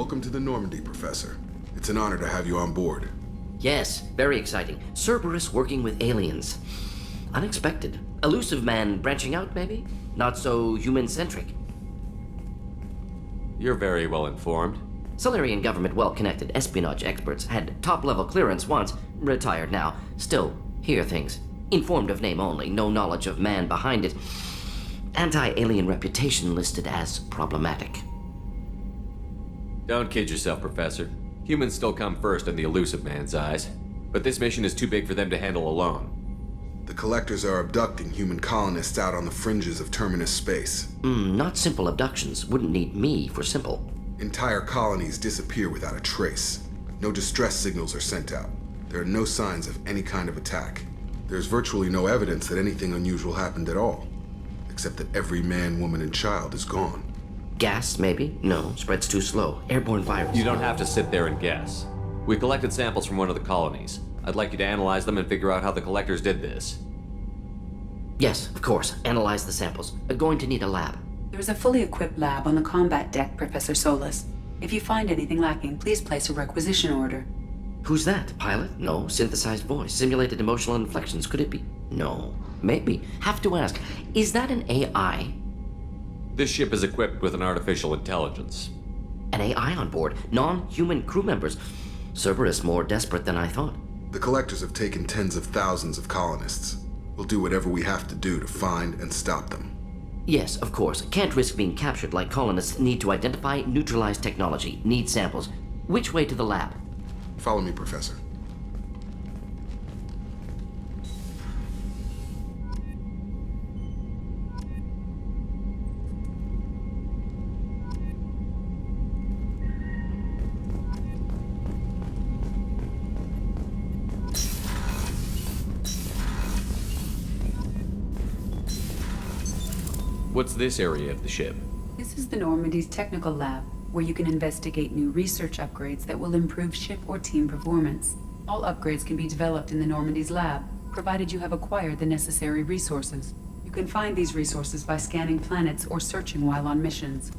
Welcome to the Normandy, Professor. It's an honor to have you on board. Yes, very exciting. Cerberus working with aliens. Unexpected. Elusive man branching out, maybe? Not so human-centric. You're very well informed. Solarian government well-connected espionage experts had top-level clearance once, retired now. Still, hear things. Informed of name only, no knowledge of man behind it. Anti-alien reputation listed as problematic. Don't kid yourself, Professor. Humans still come first in the elusive man's eyes. But this mission is too big for them to handle alone. The Collectors are abducting human colonists out on the fringes of terminus space. Not simple abductions. Wouldn't need me for simple. Entire colonies disappear without a trace. No distress signals are sent out. There are no signs of any kind of attack. There's virtually no evidence that anything unusual happened at all, except that every man, woman, and child is gone. Gas, maybe? No, spreads too slow. Airborne virus. You don't have to sit there and guess. We collected samples from one of the colonies. I'd like you to analyze them and figure out how the Collectors did this. Yes, of course. Analyze the samples. Going to need a lab. There's a fully equipped lab on the combat deck, Professor Solis. If you find anything lacking, please place a requisition order. Who's that? Pilot? No. Synthesized voice. Simulated emotional inflections. Could it be? No. Maybe. Have to ask. Is that an AI? This ship is equipped with an artificial intelligence. An AI on board. Non-human crew members. Cerberus more desperate than I thought. The Collectors have taken tens of thousands of colonists. We'll do whatever we have to do to find and stop them. Yes, of course. Can't risk being captured like colonists. Need to identify, neutralize technology. Need samples. Which way to the lab? Follow me, Professor. What's this area of the ship? This is the Normandy's technical lab, where you can investigate new research upgrades that will improve ship or team performance. All upgrades can be developed in the Normandy's lab, provided you have acquired the necessary resources. You can find these resources by scanning planets or searching while on missions.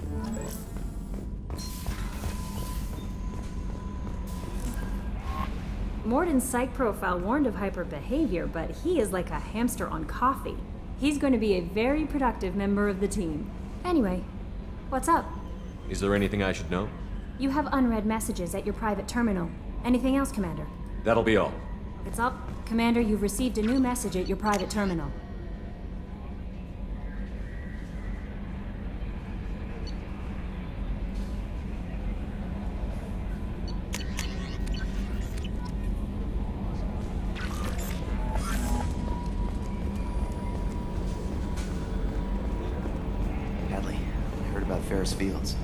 Mordin's psych profile warned of hyperbehavior, but he is like a hamster on coffee. He's going to be a very productive member of the team. Anyway, what's up? Is there anything I should know? You have unread messages at your private terminal. Anything else, Commander? That'll be all. It's up. Commander, you've received a new message at your private terminal. Ferris Fields.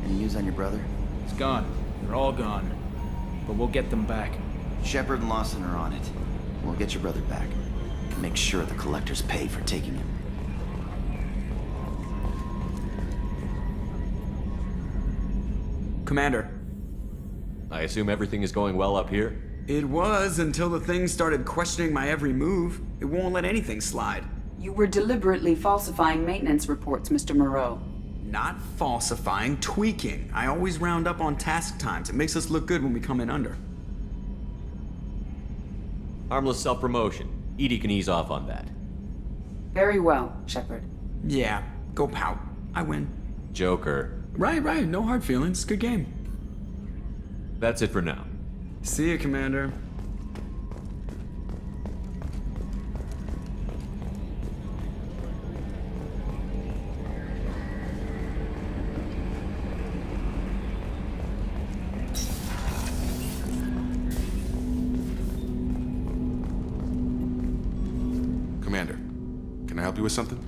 Any news on your brother? He's gone. They're all gone. But we'll get them back. Shepard and Lawson are on it. We'll get your brother back. Make sure the Collectors pay for taking him. Commander. I assume everything is going well up here? It was until the thing started questioning my every move. It won't let anything slide. You were deliberately falsifying maintenance reports, Mr. Moreau. Not falsifying, tweaking. I always round up on task times. It makes us look good when we come in under. Harmless self-promotion. Edie can ease off on that. Very well, Shepard. Yeah, go pout. I win. Joker. Right. No hard feelings. Good game. That's it for now. See ya, Commander. Commander, can I help you with something?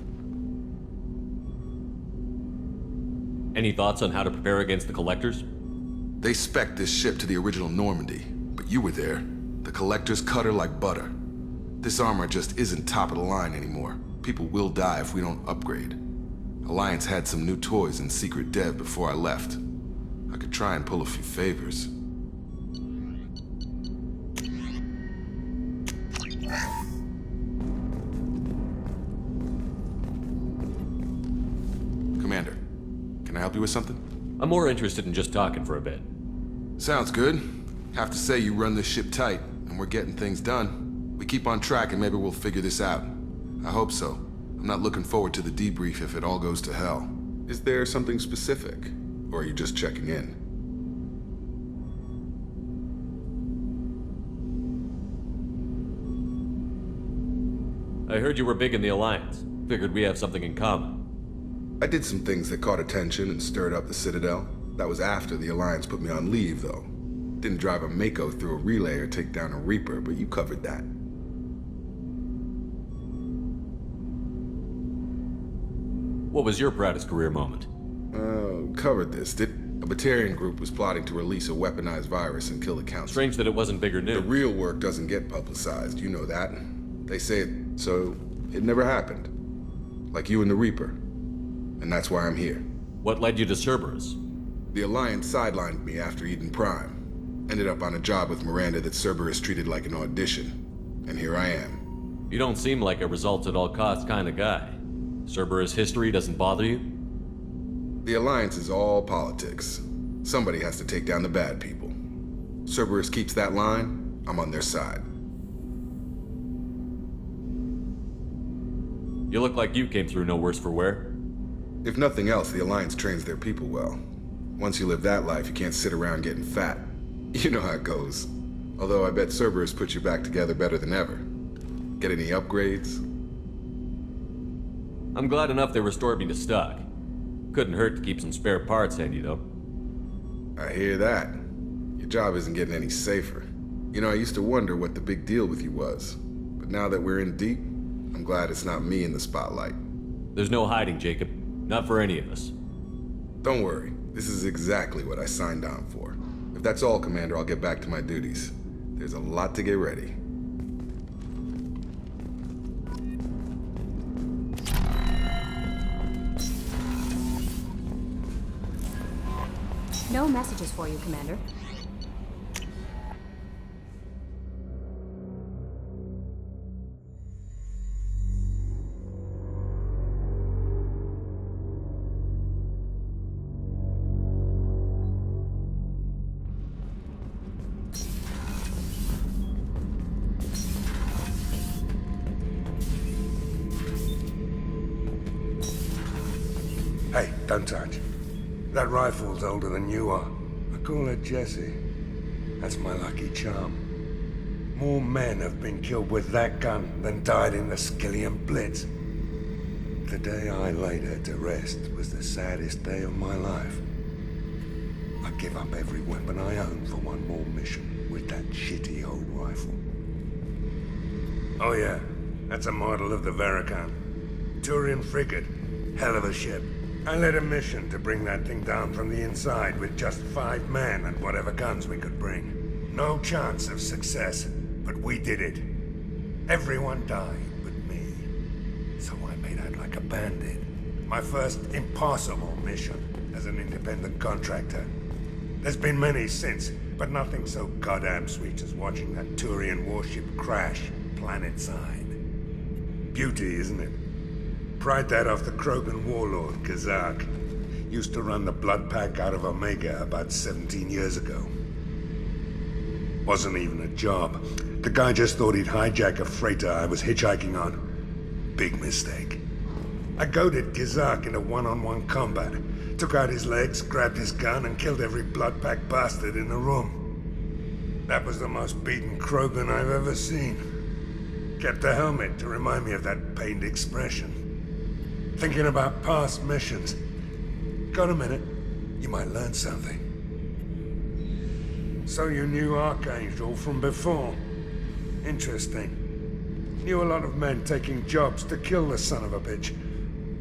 Any thoughts on how to prepare against the Collectors? They spec'd this ship to the original Normandy, but you were there. The Collectors cut her like butter. This armor just isn't top of the line anymore. People will die if we don't upgrade. Alliance had some new toys in secret dev before I left. I could try and pull a few favors. Commander, can I help you with something? I'm more interested in just talking for a bit. Sounds good. Have to say you run this ship tight, and we're getting things done. We keep on track and maybe we'll figure this out. I hope so. I'm not looking forward to the debrief if it all goes to hell. Is there something specific? Or are you just checking in? I heard you were big in the Alliance. Figured we have something in common. I did some things that caught attention and stirred up the Citadel. That was after the Alliance put me on leave, though. Didn't drive a Mako through a relay or take down a Reaper, but you covered that. What was your proudest career moment? Covered this. A Batarian group was plotting to release a weaponized virus and kill the Council. Strange that it wasn't bigger news. The real work doesn't get publicized, you know that. They say it, so it never happened. Like you and the Reaper. And that's why I'm here. What led you to Cerberus? The Alliance sidelined me after Eden Prime. Ended up on a job with Miranda that Cerberus treated like an audition. And here I am. You don't seem like a results-at-all-costs kind of guy. Cerberus history doesn't bother you? The Alliance is all politics. Somebody has to take down the bad people. Cerberus keeps that line, I'm on their side. You look like you came through no worse for wear. If nothing else, the Alliance trains their people well. Once you live that life, you can't sit around getting fat. You know how it goes. Although I bet Cerberus puts you back together better than ever. Get any upgrades? I'm glad enough they restored me to stock. Couldn't hurt to keep some spare parts handy, though. I hear that. Your job isn't getting any safer. You know, I used to wonder what the big deal with you was. But now that we're in deep, I'm glad it's not me in the spotlight. There's no hiding, Jacob. Not for any of us. Don't worry. This is exactly what I signed on for. If that's all, Commander, I'll get back to my duties. There's a lot to get ready. No messages for you, Commander. Hey, don't touch. That rifle's older than you are. I call her Jessie. That's my lucky charm. More men have been killed with that gun than died in the Skillian Blitz. The day I laid her to rest was the saddest day of my life. I give up every weapon I own for one more mission with that shitty old rifle. Oh yeah, that's a model of the Verican. Turian frigate. Hell of a ship. I led a mission to bring that thing down from the inside with just 5 men and whatever guns we could bring. No chance of success, but we did it. Everyone died but me. So I made out like a bandit. My first impossible mission as an independent contractor. There's been many since, but nothing so goddamn sweet as watching that Turian warship crash planet-side. Beauty, isn't it? Pried that off the Krogan warlord, Kazak. Used to run the blood pack out of Omega about 17 years ago. Wasn't even a job. The guy just thought he'd hijack a freighter I was hitchhiking on. Big mistake. I goaded Kazak into one-on-one combat. Took out his legs, grabbed his gun, and killed every blood pack bastard in the room. That was the most beaten Krogan I've ever seen. Kept a helmet to remind me of that pained expression. Thinking about past missions. Got a minute? You might learn something. So you knew Archangel from before? Interesting. Knew a lot of men taking jobs to kill the son of a bitch.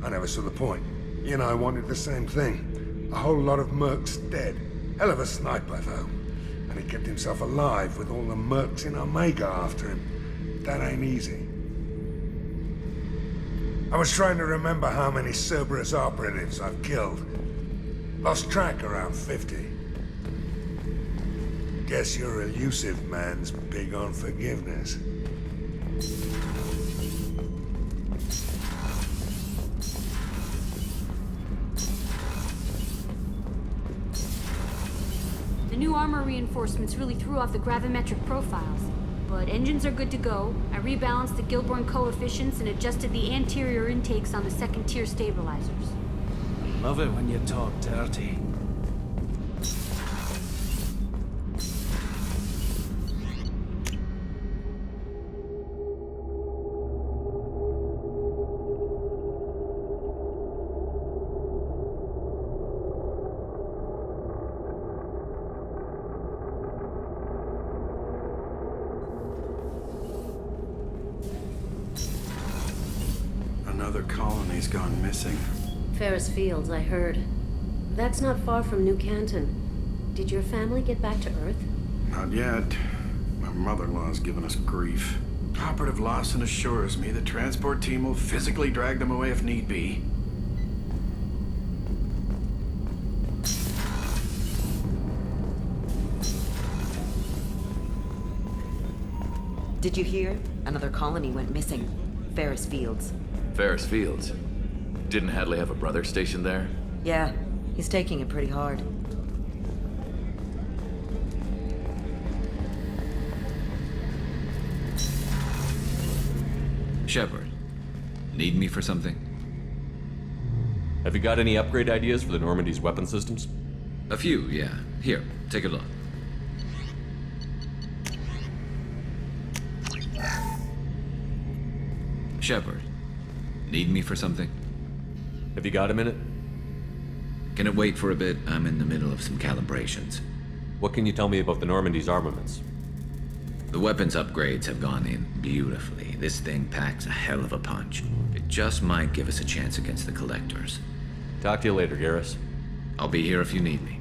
I never saw the point. You and I wanted the same thing. A whole lot of mercs dead. Hell of a sniper, though. And he kept himself alive with all the mercs in Omega after him. That ain't easy. I was trying to remember how many Cerberus operatives I've killed. Lost track around 50. Guess your elusive man's big on forgiveness. armor reinforcements really threw off the gravimetric profiles. But engines are good to go. I rebalanced the Gilborn coefficients and adjusted the anterior intakes on the second-tier stabilizers. Love it when you talk dirty. Another colony's gone missing. Ferris Fields, I heard. That's not far from New Canton. Did your family get back to Earth? Not yet. My mother-in-law's given us grief. Operative Lawson assures me the transport team will physically drag them away if need be. Did you hear? Another colony went missing. Ferris Fields. Ferris Fields? Didn't Hadley have a brother stationed there? Yeah, he's taking it pretty hard. Shepard, need me for something? Have you got any upgrade ideas for the Normandy's weapon systems? A few, yeah. Here, take a look. Shepard, need me for something? Have you got a minute? Can it wait for a bit? I'm in the middle of some calibrations. What can you tell me about the Normandy's armaments? The weapons upgrades have gone in beautifully. This thing packs a hell of a punch. It just might give us a chance against the Collectors. Talk to you later, Garrus. I'll be here if you need me.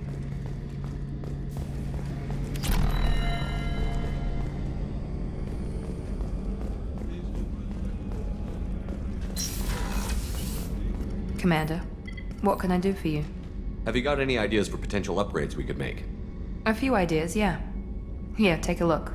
Commander, what can I do for you? Have you got any ideas for potential upgrades we could make? A few ideas, yeah. Here, take a look.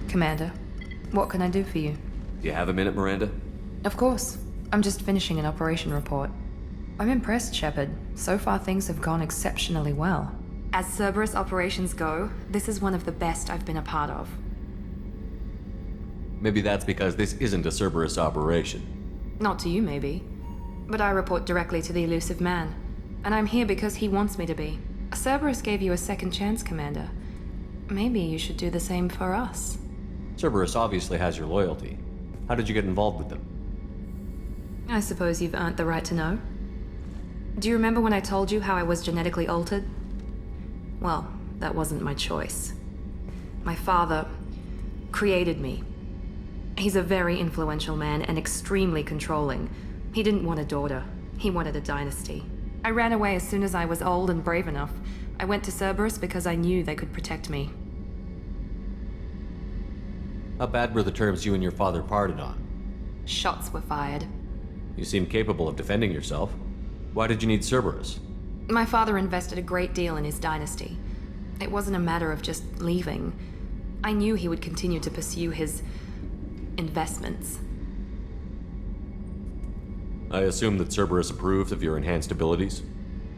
Commander, what can I do for you? Do you have a minute, Miranda? Of course. I'm just finishing an operation report. I'm impressed, Shepard. So far things have gone exceptionally well. As Cerberus operations go, this is one of the best I've been a part of. Maybe that's because this isn't a Cerberus operation. Not to you, maybe. But I report directly to the elusive man. And I'm here because he wants me to be. Cerberus gave you a second chance, Commander. Maybe you should do the same for us. Cerberus obviously has your loyalty. How did you get involved with them? I suppose you've earned the right to know. Do you remember when I told you how I was genetically altered? Well, that wasn't my choice. My father created me. He's a very influential man and extremely controlling. He didn't want a daughter. He wanted a dynasty. I ran away as soon as I was old and brave enough. I went to Cerberus because I knew they could protect me. How bad were the terms you and your father parted on? Shots were fired. You seem capable of defending yourself. Why did you need Cerberus? My father invested a great deal in his dynasty. It wasn't a matter of just leaving. I knew he would continue to pursue his investments. I assume that Cerberus approved of your enhanced abilities?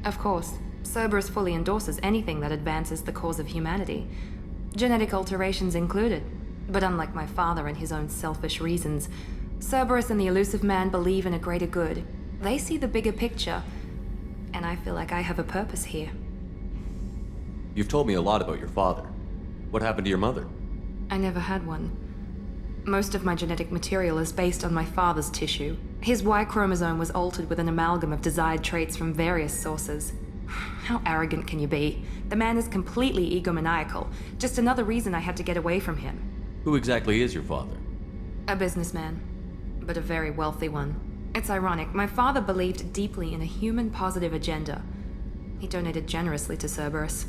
Of course. Cerberus fully endorses anything that advances the cause of humanity. Genetic alterations included. But unlike my father and his own selfish reasons, Cerberus and the Elusive Man believe in a greater good. They see the bigger picture, and I feel like I have a purpose here. You've told me a lot about your father. What happened to your mother? I never had one. Most of my genetic material is based on my father's tissue. His Y chromosome was altered with an amalgam of desired traits from various sources. How arrogant can you be? The man is completely egomaniacal. Just another reason I had to get away from him. Who exactly is your father? A businessman, but a very wealthy one. It's ironic, my father believed deeply in a human-positive agenda. He donated generously to Cerberus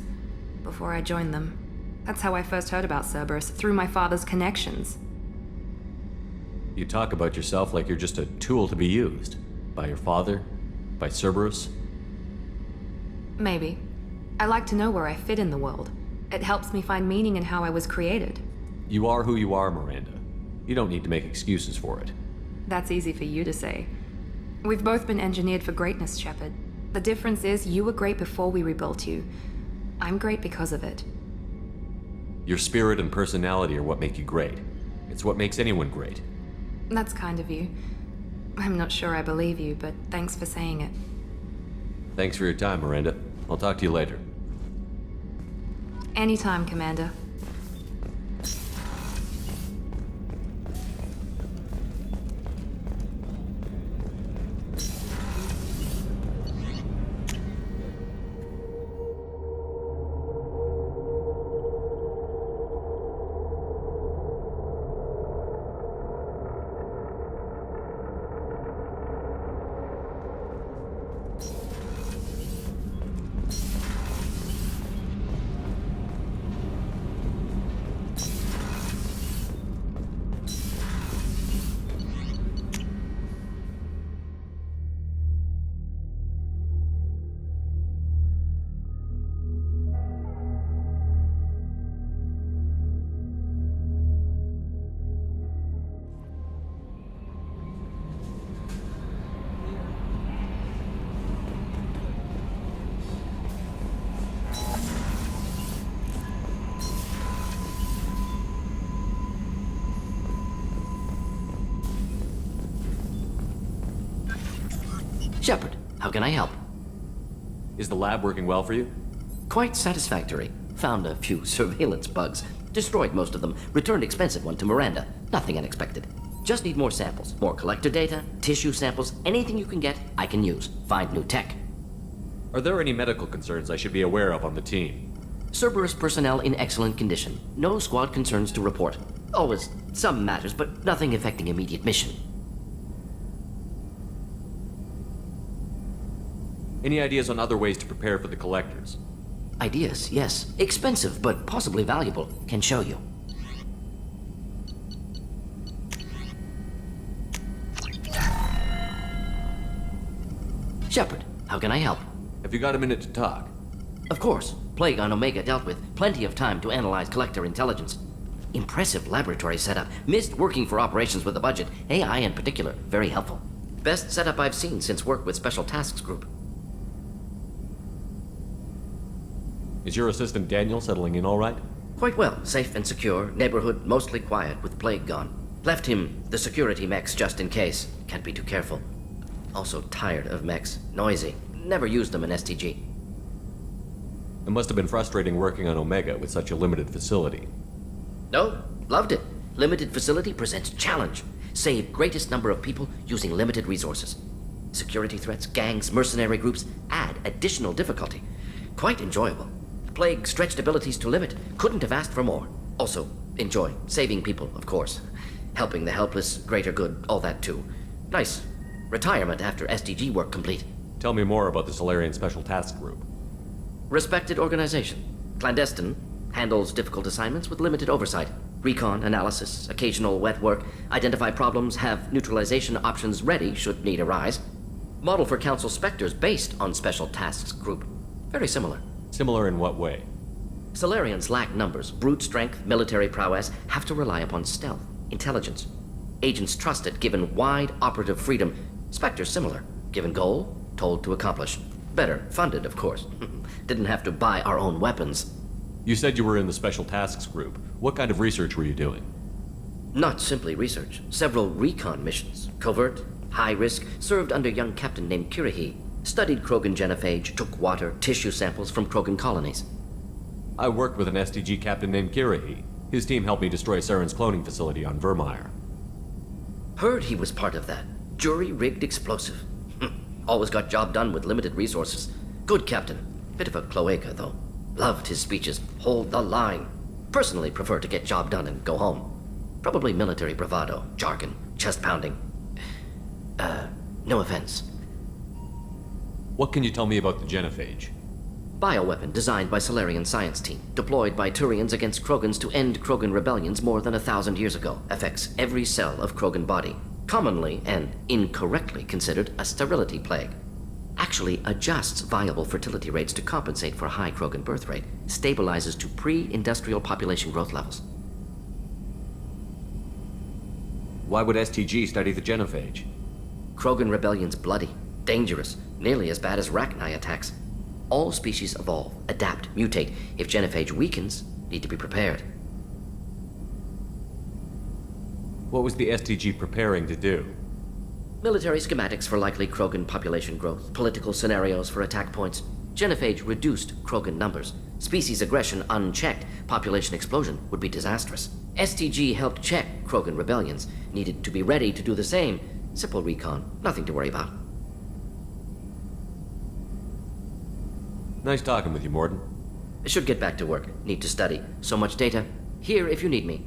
before I joined them. That's how I first heard about Cerberus, through my father's connections. You talk about yourself like you're just a tool to be used. By your father? By Cerberus? Maybe. I like to know where I fit in the world. It helps me find meaning in how I was created. You are who you are, Miranda. You don't need to make excuses for it. That's easy for you to say. We've both been engineered for greatness, Shepard. The difference is you were great before we rebuilt you. I'm great because of it. Your spirit and personality are what make you great. It's what makes anyone great. That's kind of you. I'm not sure I believe you, but thanks for saying it. Thanks for your time, Miranda. I'll talk to you later. Anytime, Commander. Shepard, how can I help? Is the lab working well for you? Quite satisfactory. Found a few surveillance bugs. Destroyed most of them. Returned expensive one to Miranda. Nothing unexpected. Just need more samples. More collector data, tissue samples, anything you can get, I can use. Find new tech. Are there any medical concerns I should be aware of on the team? Cerberus personnel in excellent condition. No squad concerns to report. Always some matters, but nothing affecting immediate mission. Any ideas on other ways to prepare for the collectors? Ideas, yes. Expensive, but possibly valuable. Can show you. Shepard, how can I help? Have you got a minute to talk? Of course. Plague on Omega dealt with. Plenty of time to analyze collector intelligence. Impressive laboratory setup. Missed working for operations with a budget. AI in particular. Very helpful. Best setup I've seen since work with Special Tasks Group. Is your assistant Daniel settling in all right? Quite well. Safe and secure. Neighborhood mostly quiet with Plague gone. Left him the security mechs just in case. Can't be too careful. Also tired of mechs. Noisy. Never used them in STG. It must have been frustrating working on Omega with such a limited facility. No, loved it. Limited facility presents challenge. Save greatest number of people using limited resources. Security threats, gangs, mercenary groups add additional difficulty. Quite enjoyable. Plague stretched abilities to limit. Couldn't have asked for more. Also, enjoy. Saving people, of course. Helping the helpless, greater good, all that too. Nice. Retirement after SDG work complete. Tell me more about the Solarian Special Task Group. Respected organization. Clandestine. Handles difficult assignments with limited oversight. Recon, analysis, occasional wet work. Identify problems, have neutralization options ready should need arise. Model for Council Spectres based on Special Tasks Group. Very similar. Similar in what way? Solarians lack numbers, brute strength, military prowess, have to rely upon stealth, intelligence. Agents trusted, given wide operative freedom. Spectres similar, given goal, told to accomplish. Better funded, of course. Didn't have to buy our own weapons. You said you were in the Special Tasks Group. What kind of research were you doing? Not simply research. Several recon missions. Covert, high risk, served under a young captain named Kirahi. Studied Krogan genophage, took water, tissue samples from Krogan colonies. I worked with an STG captain named Kirahi. His team helped me destroy Saren's cloning facility on Vermeer. Heard he was part of that. Jury-rigged explosive. Always got job done with limited resources. Good captain. Bit of a cloaca, though. Loved his speeches. Hold the line. Personally prefer to get job done and go home. Probably military bravado, jargon, chest pounding. No offense. What can you tell me about the genophage? Bioweapon designed by Solarian science team, deployed by Turians against Krogans to end Krogan rebellions more than 1,000 years ago. Affects every cell of Krogan body. Commonly and incorrectly considered a sterility plague. Actually adjusts viable fertility rates to compensate for a high Krogan birth rate. Stabilizes to pre-industrial population growth levels. Why would STG study the genophage? Krogan rebellion's bloody, dangerous, nearly as bad as Rachni attacks. All species evolve, adapt, mutate. If genophage weakens, need to be prepared. What was the STG preparing to do? Military schematics for likely Krogan population growth, political scenarios for attack points. Genophage reduced Krogan numbers. Species aggression unchecked, population explosion would be disastrous. STG helped check Krogan rebellions, needed to be ready to do the same. Simple recon, nothing to worry about. Nice talking with you, Mordin. I should get back to work. Need to study. So much data. Here if you need me.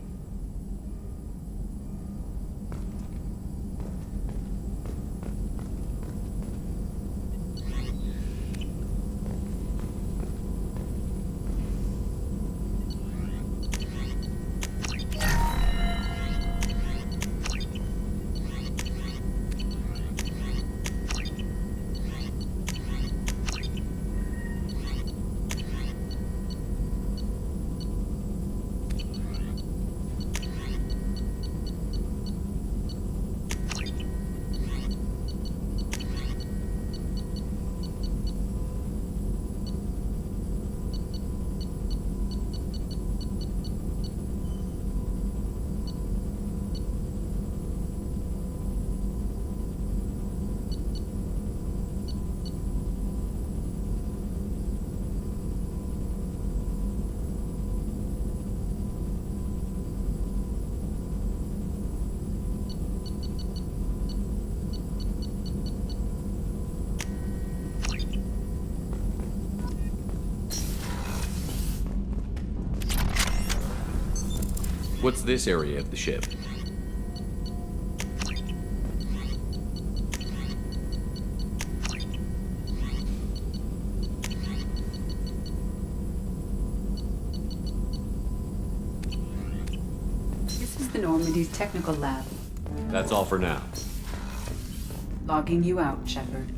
What's this area of the ship? This is the Normandy's technical lab. That's all for now. Logging you out, Shepard.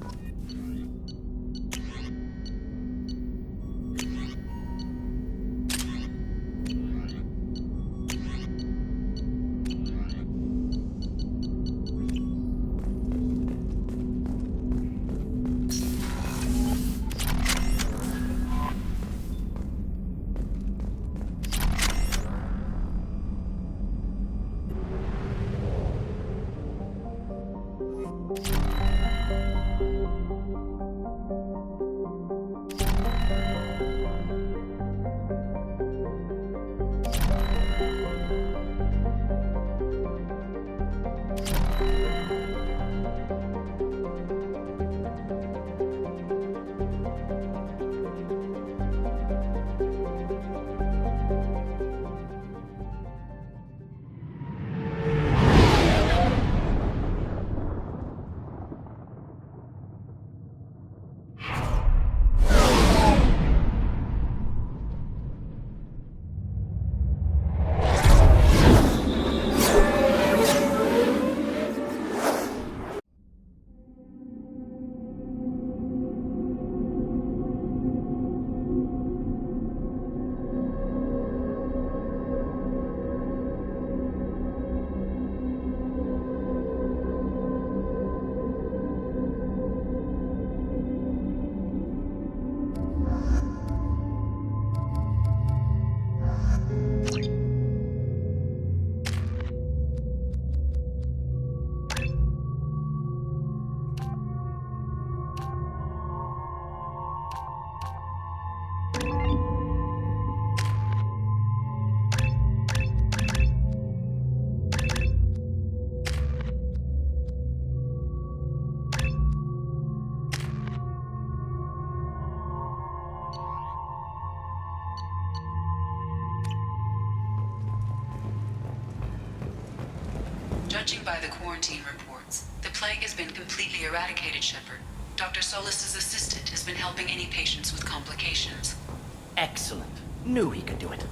Judging by the quarantine reports, the plague has been completely eradicated, Shepard. Dr. Solis's assistant has been helping any patients with complications. Excellent. Knew he could do it.